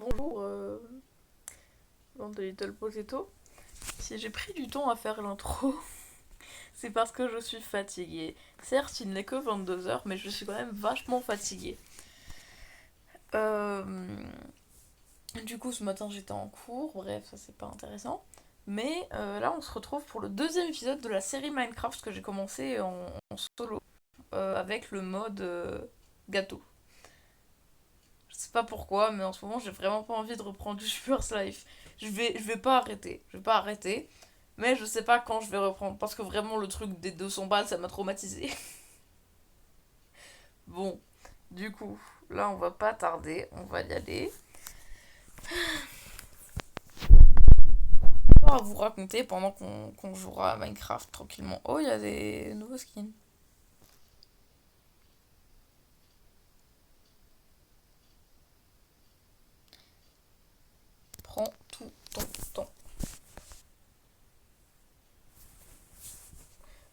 Bonjour, dans de Little Potato. Si j'ai pris du temps à faire l'intro, c'est parce que je suis fatiguée. Certes, il n'est que 22 heures, mais je suis quand même vachement fatiguée. Euh, du coup, ce matin, j'étais en cours, bref, ça c'est pas intéressant. Mais là, on se retrouve pour le deuxième épisode de la série Minecraft que j'ai commencé en solo, avec le mode gâteau. Je sais pas pourquoi, mais en ce moment, j'ai vraiment pas envie de reprendre du First Life. Je vais pas arrêter. Je vais pas arrêter. Mais je sais pas quand je vais reprendre. Parce que vraiment, le truc des 200 balles, ça m'a traumatisé. Bon, du coup, là, on va pas tarder. On va y aller. On va vous raconter pendant qu'on jouera à Minecraft tranquillement. Oh, il y a des nouveaux skins. Prends tout ton temps.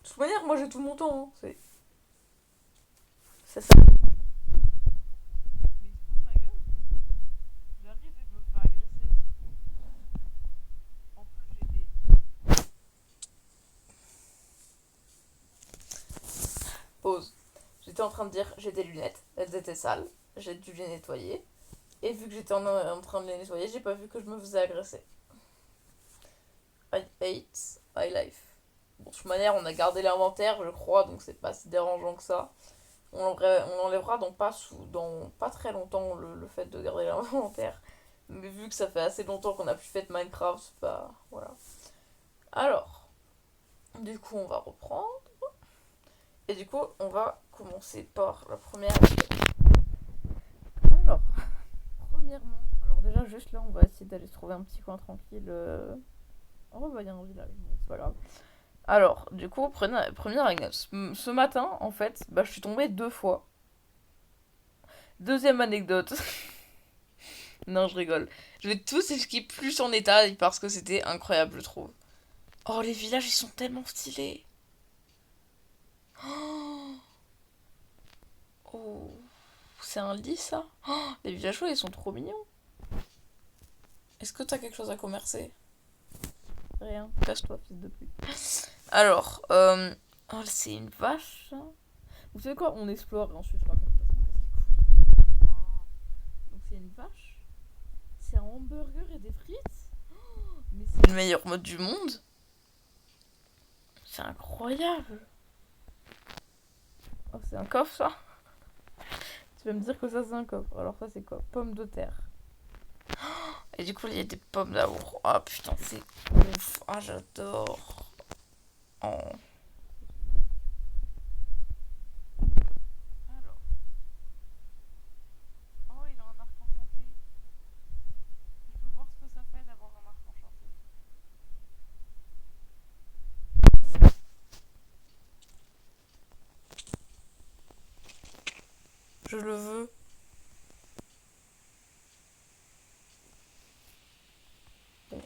De toute manière, moi j'ai tout mon temps. Hein. C'est ça. Mais il se fout de ma gueule. J'arrive et je me fais agresser. En plus, j'ai des. Pause. J'étais en train de dire j'ai des lunettes, elles étaient sales, j'ai dû les nettoyer. Et vu que j'étais en train de les nettoyer, j'ai pas vu que je me faisais agresser. I hate my life. Bon, de toute manière, on a gardé l'inventaire, je crois, donc c'est pas si dérangeant que ça. On enlèvera dans pas très longtemps le fait de garder l'inventaire. Mais vu que ça fait assez longtemps qu'on a plus fait de Minecraft, bah voilà. Alors, du coup, on va reprendre. Et du coup, on va commencer par la première. Alors, premièrement, alors déjà, juste là, on va essayer d'aller se trouver un petit coin tranquille. Oh, bah, il y a un village, bon, c'est pas grave. Alors, du coup, première anecdote. Ce matin, en fait, bah, je suis tombée 2 fois. Deuxième anecdote. Non, je rigole. Je vais tous expliquer plus en détail parce que c'était incroyable, je trouve. Oh, les villages, ils sont tellement stylés. Oh, c'est un lit, ça. Oh, les villageois, ils sont trop mignons. Est-ce que t'as quelque chose à commercer? Rien. Cache-toi, fils de pute. Alors, oh, c'est une vache, ça. Vous savez quoi? On explore et ensuite je raconte. Donc c'est une vache. C'est un hamburger et des frites. Mais c'est le meilleur mode du monde. C'est incroyable. Oh, c'est un coffre, ça. Tu vas me dire que ça, c'est un coffre. Alors ça, c'est quoi? Pommes de terre. Et du coup, il y a des pommes d'amour. Ah putain, c'est ouf. Ah, j'adore. Oh. Alors. Oh, il a un arc enchanté. Je veux voir ce que ça fait d'avoir un arc enchanté. Je le veux. Bon.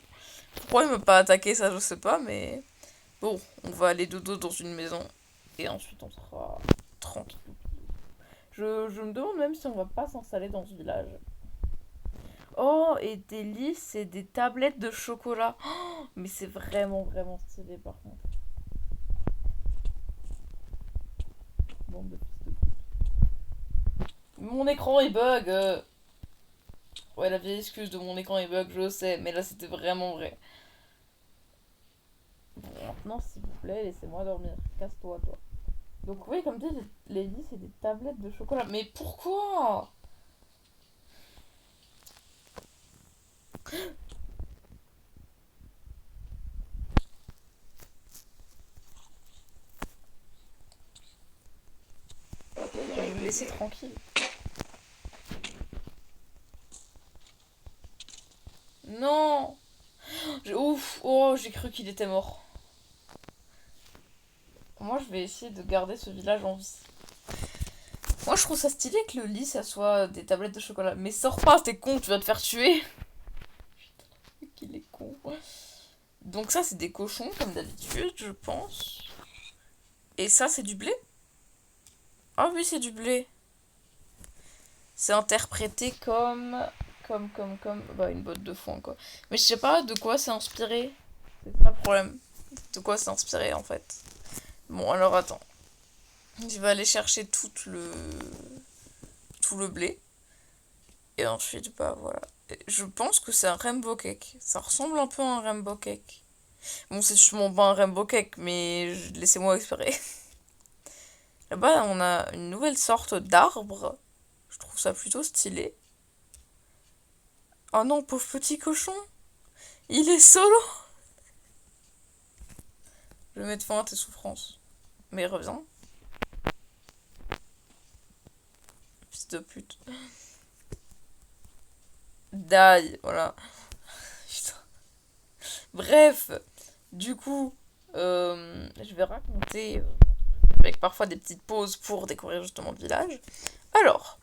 Pourquoi il m'a pas attaqué, ça, je sais pas, mais. Bon, on va aller dodo dans une maison. Et ensuite, on sera tranquille. Je me demande même si on va pas s'installer dans ce village. Oh, et des lys et des tablettes de chocolat. Oh, mais c'est vraiment, vraiment stylé par contre. Bande de fils de pute. Mon écran il bug. Ouais, la vieille excuse de mon écran il bug, je sais, mais là c'était vraiment vrai. Bon, maintenant, s'il vous plaît, laissez-moi dormir. Casse-toi, toi. Donc, oui, comme dit, les lys, c'est des tablettes de chocolat. Mais pourquoi? Je vais me laisser tranquille. Non. Ouf. Oh, j'ai cru qu'il était mort. Moi, je vais essayer de garder ce village en vie. Moi, je trouve ça stylé que le lit, ça soit des tablettes de chocolat. Mais sors pas, t'es con, tu vas te faire tuer. Putain, qu'il est con. Donc ça, c'est des cochons, comme d'habitude, je pense. Et ça, c'est du blé? Ah oui, c'est du blé. C'est interprété comme bah, une botte de foin, quoi. Mais je sais pas de quoi c'est inspiré. C'est pas le problème. De quoi c'est inspiré, en fait. Bon, alors attends. Je vais aller chercher tout le blé. Et ensuite, bah voilà. Et je pense que c'est un rainbow cake. Ça ressemble un peu à un rainbow cake. Bon, c'est sûrement pas un rainbow cake, mais laissez-moi espérer. Là-bas, on a une nouvelle sorte d'arbre. Je trouve ça plutôt stylé. Oh non, pauvre petit cochon. Il est solo. Je vais mettre fin à tes souffrances. Mais reviens. Fils de pute. Die, voilà. Putain. Bref, du coup, je vais raconter avec parfois des petites pauses pour découvrir justement le village. Alors,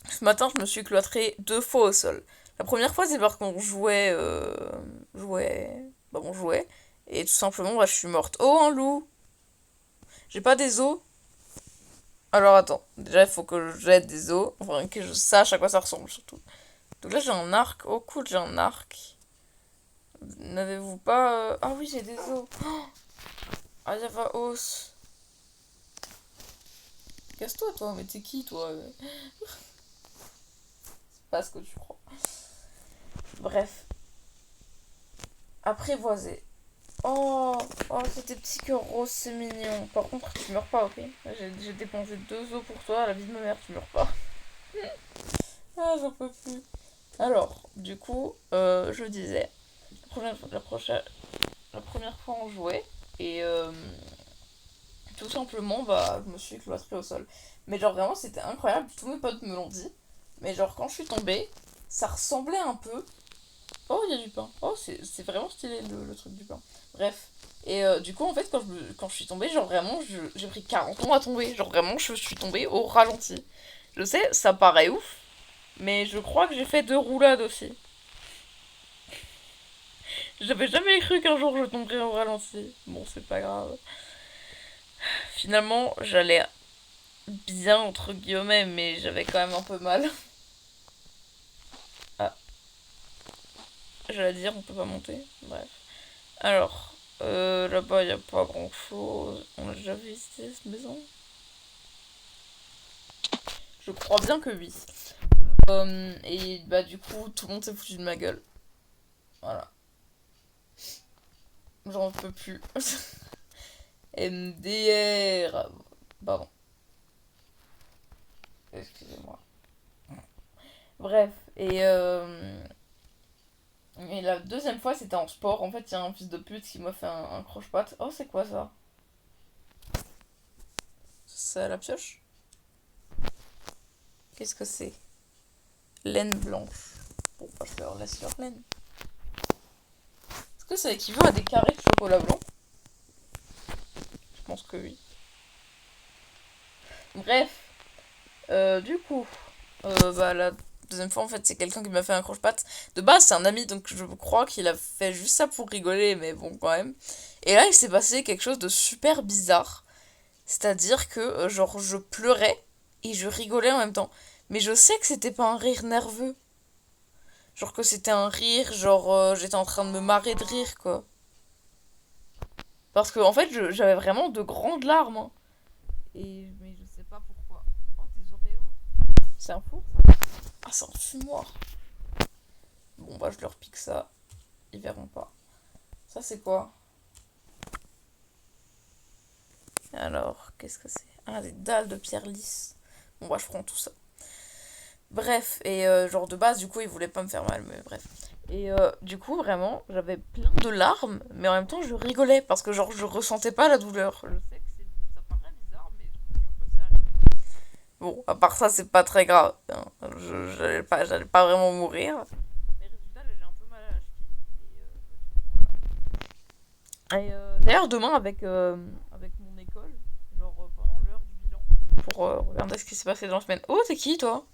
ce matin, je me suis cloîtrée 2 fois au sol. La première fois, c'est parce qu'on on jouait, et tout simplement, bah, je suis morte. Oh, un loup! J'ai pas des os. Alors attends, déjà il faut que je jette des os, enfin que je sache à quoi ça ressemble surtout. Donc là j'ai un arc, oh cool, j'ai un arc. N'avez-vous pas... Ah oui, j'ai des os. Oh, ah, y'a pas os. Casse-toi toi, mais t'es qui toi? C'est pas ce que tu crois. Bref. Apprivoiser. Oh, oh, c'est tes petits cœurs roses, c'est mignon. Par contre, tu meurs pas, ok? J'ai dépensé 2 os pour toi, la vie de ma mère, tu meurs pas. Ah, j'en peux plus. Alors, du coup, je disais, la première fois on jouait, et tout simplement, bah, je me suis cloîtrée au sol. Mais genre vraiment, c'était incroyable, tous mes potes me l'ont dit. Mais genre, quand je suis tombée, ça ressemblait un peu... Oh, il y a du pain. Oh, c'est vraiment stylé le truc du pain. Bref. Et du coup, en fait, quand je suis tombée, genre vraiment, j'ai pris 40 ans à tomber. Genre vraiment, je suis tombée au ralenti. Je sais, ça paraît ouf, mais je crois que j'ai fait 2 roulades aussi. J'avais jamais cru qu'un jour je tomberais au ralenti. Bon, c'est pas grave. Finalement, j'allais bien, entre guillemets, mais j'avais quand même un peu mal. Ah, j'allais dire, on peut pas monter. Bref. Alors, là-bas, il a pas grand-chose. On a déjà visité cette maison? Je crois bien que oui. Et bah, du coup, tout le monde s'est foutu de ma gueule. Voilà. J'en peux plus. MDR. Pardon. Excusez-moi. Bref. Et la deuxième fois, c'était en sport. En fait, il y a un fils de pute qui m'a fait un croche-patte. Oh, c'est quoi ça? C'est la pioche? Qu'est-ce que c'est? Laine blanche. Bon, bah, je leur laisse leur laine. Est-ce que ça équivaut à des carrés de chocolat blanc? Je pense que oui. Bref. Du coup, bah, la deuxième fois, en fait, c'est quelqu'un qui m'a fait un croche-patte. De base, c'est un ami, donc je crois qu'il a fait juste ça pour rigoler, mais bon, quand même. Et là, il s'est passé quelque chose de super bizarre. C'est-à-dire que, genre, je pleurais et je rigolais en même temps. Mais je sais que c'était pas un rire nerveux. Genre que c'était un rire, genre, j'étais en train de me marrer de rire, quoi. Parce que, en fait, j'avais vraiment de grandes larmes, hein. Mais je sais pas pourquoi. Oh, des Oreos. C'est un four, ça? Ah, c'est un fumoir. Bon, bah, je leur pique ça. Ils verront pas. Ça, c'est quoi? Alors, qu'est-ce que c'est? Ah, des dalles de pierre lisse. Bon, bah, je prends tout ça. Bref, et genre de base, du coup, il voulait pas me faire mal, mais bref. Et du coup, vraiment, j'avais plein de larmes, mais en même temps, je rigolais parce que, genre, je ressentais pas la douleur. Je sais que ça paraît bizarre, mais je suis sûre que c'est arrivé. Bon, à part ça, c'est pas très grave, hein. J'allais pas vraiment mourir. Mais résultat, là, j'ai un peu mal à la cheville. Et d'ailleurs, demain, avec mon école, genre pendant l'heure du bilan, pour regarder ce qui s'est passé dans la semaine. Oh, t'es qui, toi?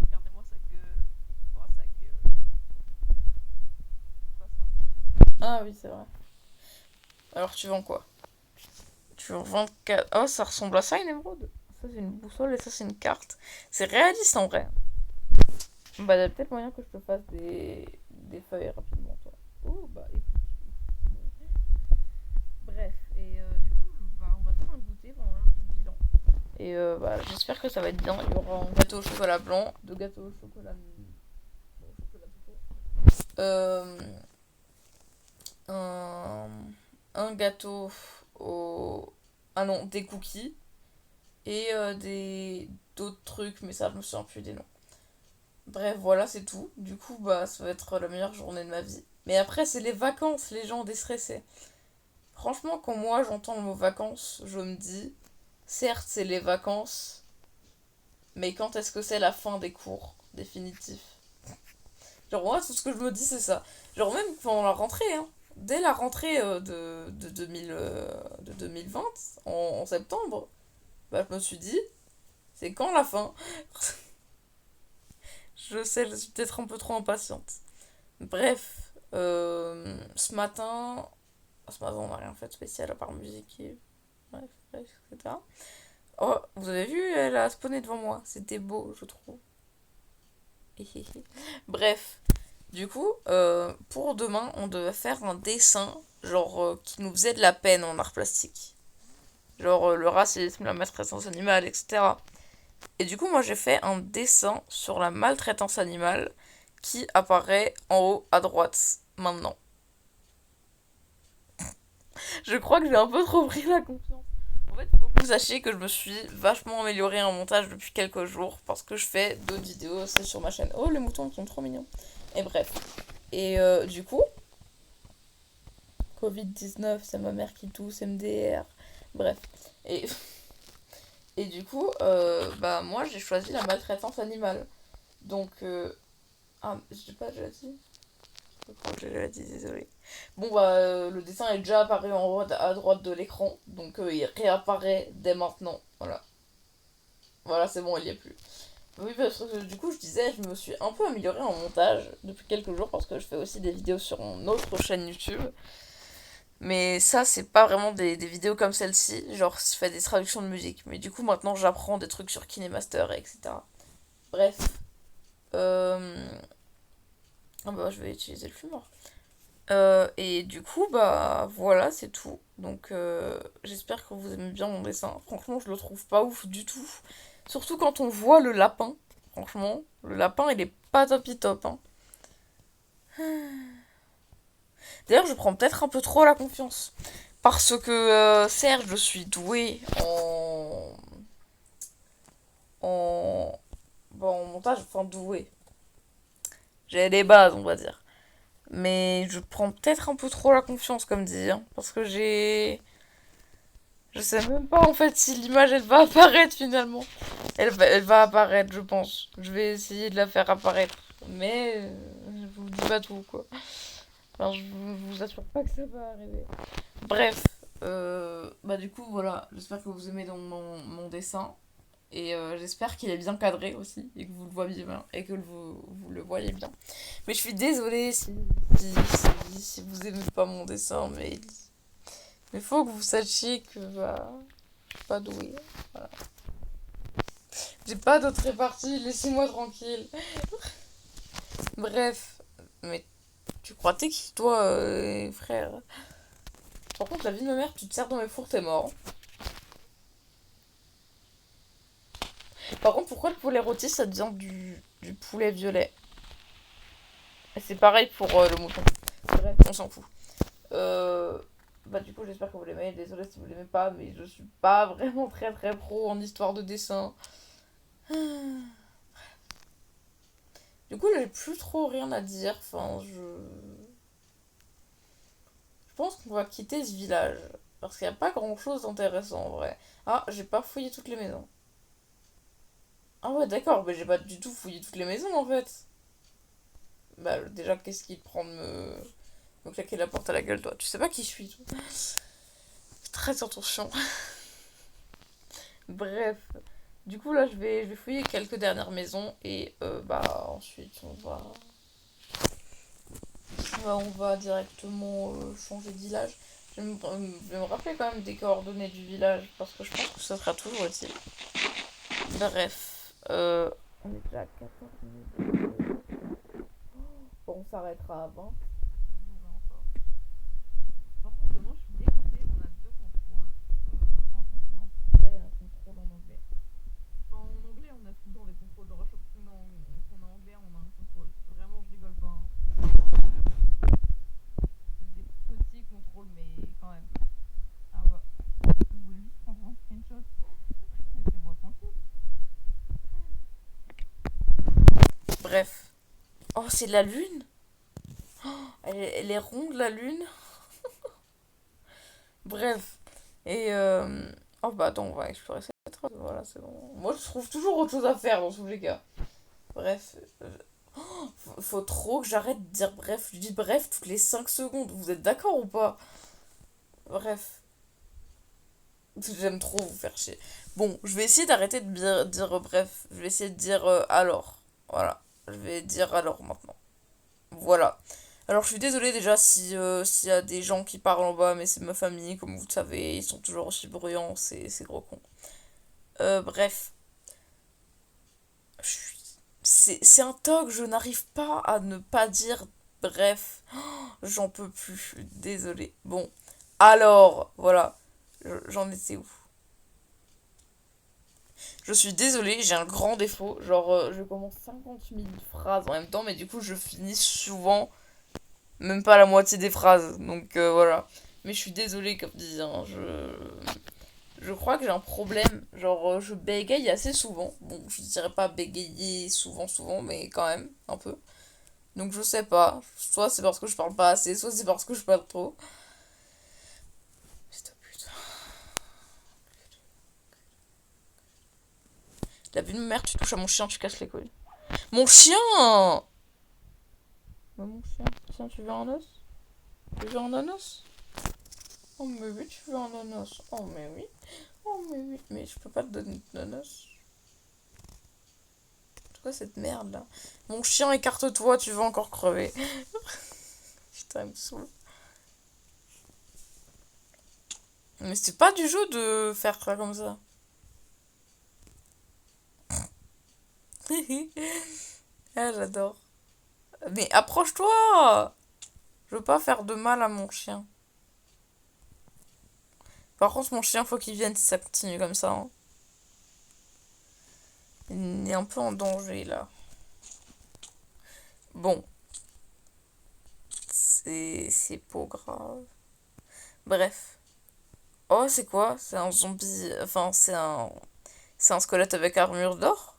Regardez-moi sa gueule. Oh, sa gueule. C'est pas ça. Ah oui, c'est vrai. Alors, tu vends quoi? Tu vends 24... Oh, ça ressemble à ça, une émeraude? ça c'est une boussole et ça c'est une carte. C'est réaliste en vrai. Bah, il y a peut-être moyen que je te fasse des feuilles rapidement, toi. Oh, bah écoute. Bref, et du coup, bah, on va faire un goûter pendant l'heure du bilan. Et bah, j'espère que ça va être bien. Il y aura un gâteau au chocolat blanc, deux gâteaux au chocolat, bon, au chocolat tout court. Un, un gâteau au... Ah non, des cookies. Et des d'autres trucs, mais ça, je me souviens plus des noms. Bref, voilà, c'est tout. Du coup, bah, ça va être la meilleure journée de ma vie. Mais après, c'est les vacances, les gens déstressés. Franchement, quand moi j'entends le mot vacances, je me dis, certes, c'est les vacances, mais quand est-ce que c'est la fin des cours définitifs? Genre, moi, tout ce que je me dis, c'est ça. Genre, même pendant la rentrée, hein. Dès la rentrée de 2000, de 2020, en septembre, bah, je me suis dit, c'est quand la fin? Je sais, je suis peut-être un peu trop impatiente. Bref, ce matin, on n'a rien fait de spécial à part musique et bref, bref, etc. Oh, vous avez vu, elle a spawné devant moi. C'était beau, je trouve. Bref, du coup, pour demain, on devait faire un dessin, genre, qui nous faisait de la peine en art plastique. Genre, le racisme, la maltraitance animale, etc. Et du coup, moi, j'ai fait un dessin sur la maltraitance animale qui apparaît en haut à droite, maintenant. Je crois que j'ai un peu trop pris la confiance. En fait, il faut que vous sachiez que je me suis vachement améliorée en montage depuis quelques jours parce que je fais d'autres vidéos aussi sur ma chaîne. Oh, les moutons sont trop mignons. Et bref. Et du coup, Covid-19, c'est ma mère qui tousse, MDR. Bref. Et, et du coup, bah moi j'ai choisi la maltraitance animale. Donc, ah, j'ai pas déjà dit. Je crois que j'ai déjà dit, désolé. Bon, bah, le dessin est déjà apparu en haut à droite de l'écran. Donc, il réapparaît dès maintenant. Voilà. Voilà, c'est bon, il y est plus. Oui, parce que du coup, je disais, je me suis un peu améliorée en montage depuis quelques jours parce que je fais aussi des vidéos sur une autre chaîne YouTube. Mais ça, c'est pas vraiment des vidéos comme celle-ci. Genre, je fais des traductions de musique. Mais du coup, maintenant, j'apprends des trucs sur KineMaster, etc. Bref. Ah bah, je vais utiliser le fumeur. Et du coup, bah voilà, c'est tout. Donc j'espère que vous aimez bien mon dessin. Franchement, je le trouve pas ouf du tout. Surtout quand on voit le lapin. Franchement, le lapin, il est pas top top, hein. D'ailleurs, je prends peut-être un peu trop la confiance. Parce que, certes, je suis douée en... Bon, en montage, enfin douée. J'ai les bases, on va dire. Mais je prends peut-être un peu trop la confiance, comme dit, hein, parce que j'ai... Je sais même pas en fait si l'image elle va apparaître finalement. Elle va apparaître, je pense. Je vais essayer de la faire apparaître. Mais je vous dis pas tout quoi. Enfin, je vous assure pas que ça va arriver. Bref, bah du coup voilà, j'espère que vous aimez donc mon dessin. Et j'espère qu'il est bien cadré aussi et que vous le voyez bien et que vous le voyez bien. Mais je suis désolée si vous aimez pas mon dessin, mais faut que vous sachiez que bah, je suis pas douée. Voilà. J'ai pas d'autre répartie, laissez-moi tranquille. Bref, mais tu crois t'es qui toi, frère? Par contre, la vie de ma mère, tu te sers dans mes fours, t'es mort. Par contre, pourquoi le poulet rôti ça devient du poulet violet? Et c'est pareil pour le mouton. Bref, on s'en fout. Euh, Bah du coup j'espère que vous l'aimez, désolé si vous l'aimez pas, mais je suis pas vraiment très très pro en histoire de dessin. Du coup j'ai plus trop rien à dire, enfin je pense qu'on va quitter ce village, parce qu'il n'y a pas grand chose d'intéressant en vrai. Ah, j'ai pas fouillé toutes les maisons. Ah ouais d'accord, mais j'ai pas du tout fouillé toutes les maisons en fait. Bah déjà qu'est-ce qui te prend de me claquer la porte à la gueule toi? Tu sais pas qui je suis toi. Fais très attention. Bref. Du coup, là, je vais fouiller quelques dernières maisons et bah ensuite on va directement changer de village. Je vais me rappeler quand même des coordonnées du village parce que je pense que ça sera toujours utile. Bref, on est déjà à 14 minutes. Bon, on s'arrêtera à 20. Par contre, demain, je suis dégoûtée. On a deux contrôles. Un contrôle en français et un contrôle en anglais. Enfin, en anglais, on a tout le temps des contrôles. Genre, à chaque fois qu'on est en anglais, on a un contrôle. Vraiment, je rigole pas. Hein. C'est des petits contrôles, mais quand même. Ah bah, je voulais juste prendre un screenshot. Laissez-moi tranquille. Bref. Oh, c'est la lune. Elle est ronde, la lune. Bref. Et oh bah attends, on va explorer cette route. Voilà, c'est bon. Moi, je trouve toujours autre chose à faire dans tous les cas. Bref. Faut trop que j'arrête de dire bref. Je dis bref toutes les 5 secondes. Vous êtes d'accord ou pas? Bref. J'aime trop vous faire chier. Bon, je vais essayer d'arrêter de dire bref. Je vais essayer de dire alors. Voilà. Je vais dire alors maintenant. Voilà. Alors je suis désolée déjà si s'il y a des gens qui parlent en bas, mais c'est ma famille, comme vous le savez, ils sont toujours aussi bruyants, c'est gros con. Bref. C'est un toc, je n'arrive pas à ne pas dire bref. J'en peux plus, je suis désolée. Bon. Alors, voilà. J'en étais où? Je suis désolée, j'ai un grand défaut. Genre, je commence 50 000 phrases en même temps, mais du coup, je finis souvent même pas la moitié des phrases. Donc, voilà. Mais je suis désolée, comme dit, hein, je crois que j'ai un problème. Genre, je bégaye assez souvent. Bon, je dirais pas bégayer souvent, souvent, mais quand même, un peu. Donc, je sais pas. Soit c'est parce que je parle pas assez, soit c'est parce que je parle trop. Putain, putain. La vue de ma mère, tu touches à mon chien, tu casses les couilles. Mon chien! Bah, mon chien. Tiens, tu veux un os? Tu veux un ananas? Oh, mais oui, tu veux un ananas. Oh, mais oui. Oh, mais oui. Mais je peux pas te donner d'ananas. C'est quoi cette merde là? Mon chien, écarte-toi, tu vas encore crever. Putain, il me saoule. Mais c'est pas du jeu de faire ça comme ça. Ah, j'adore. Mais approche-toi! Je veux pas faire de mal à mon chien. Par contre, mon chien, faut qu'il vienne si ça continue comme ça. Hein. Il est un peu en danger là. Bon, c'est pas grave. Bref. Oh, c'est quoi? C'est un zombie. Enfin, c'est un squelette avec armure d'or?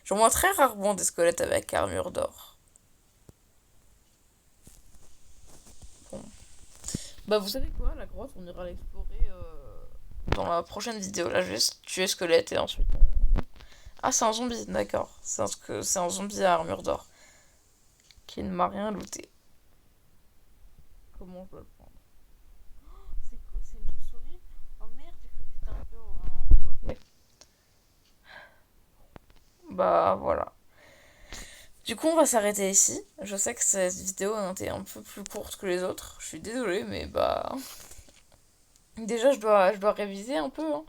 J'en vois très rarement des squelettes avec armure d'or. Bon. Bah, vous savez quoi? La grotte, on ira l'explorer dans la prochaine vidéo. Là, je vais tuer squelette et ensuite. Ah, c'est un zombie, d'accord. C'est un zombie à armure d'or. Qui ne m'a rien looté. Comment je dois le prendre? C'est quoi? C'est une chauve-souris? Oh merde, j'ai cru que c'était un peu. Ok. Bah voilà. Du coup, on va s'arrêter ici. Je sais que cette vidéo a été un peu plus courte que les autres. Je suis désolée, mais bah. Déjà, je dois réviser un peu. Hein.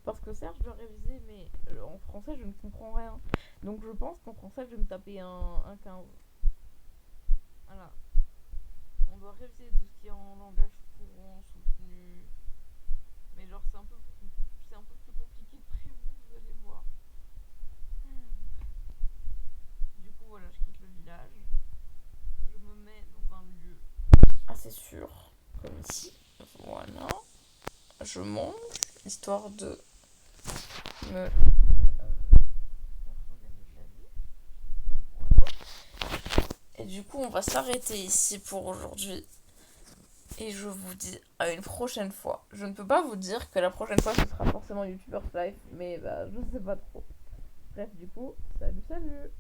Parce que certes, je dois réviser, mais en français, je ne comprends rien. Donc, je pense qu'en français, je vais me taper un 15. Voilà. On doit réviser tout ce qui est en langage courant, soutenu. Mais genre, c'est un peu plus compliqué que prévu, vous allez voir. Du coup, voilà, je quitte le village. Je me mets dans un lieu assez sûr, comme ici. Voilà. Je mange, histoire de me et du coup, on va s'arrêter ici pour aujourd'hui. Et je vous dis à une prochaine fois. Je ne peux pas vous dire que la prochaine fois, ce sera forcément YouTuber's Life, mais bah, je sais pas trop. Bref, du coup, salut, salut!